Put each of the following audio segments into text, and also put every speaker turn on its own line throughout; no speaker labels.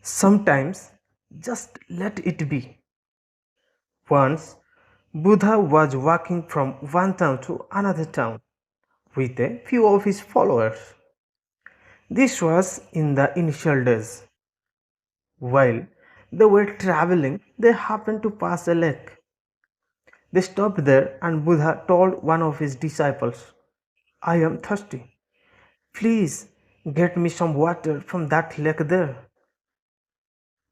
Sometimes just let it be. Once, Buddha was walking from one town to another town with a few of his followers. This was in the initial days. While they were traveling, they happened to pass a lake. They stopped there, and Buddha told one of his disciples, I am thirsty. Please get me some water from that lake there.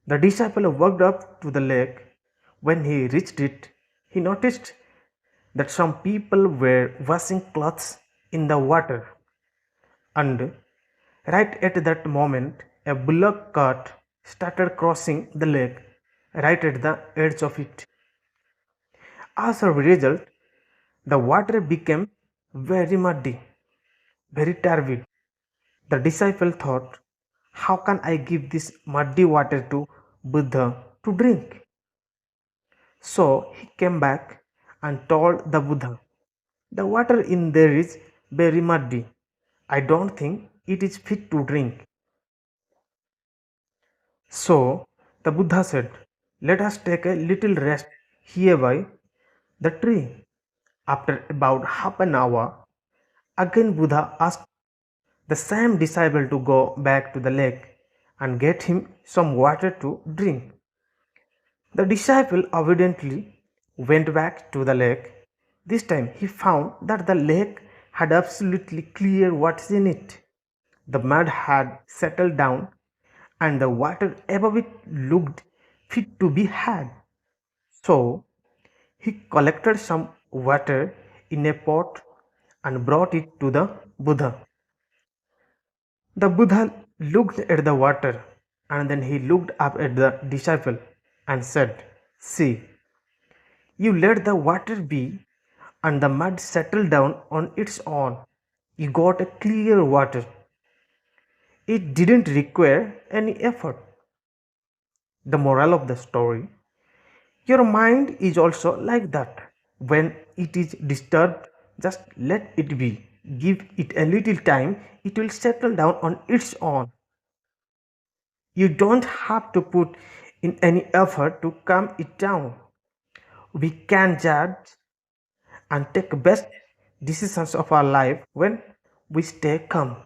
The disciple walked up to the lake. When he reached it, he noticed that some people were washing clothes in the water. And right at that moment, a bullock cart started crossing the lake right at the edge of it. As a result, the water became very muddy, very turbid. The disciple thought, how can I give this muddy water to Buddha to drink? So he came back and told the Buddha, the water in there is very muddy. I don't think it is fit to drink. So the Buddha said, let us take a little rest here by the tree. After about half an hour, again Buddha asked the same disciple to go back to the lake and get him some water to drink. The disciple obediently went back to the lake. This time he found that the lake had absolutely clear water in it. The mud had settled down and the water above it looked fit to be had. So he collected some water in a pot and brought it to the Buddha. The Buddha looked at the water and then he looked up at the disciple and said, see, you let the water be and the mud settled down on its own. You got a clear water. It didn't require any effort. The moral of the story, your mind is also like that. When it is disturbed, just let it be. Give it a little time, it will settle down on its own. You don't have to put in any effort to calm it down. We can judge and take best decisions of our life when we stay calm.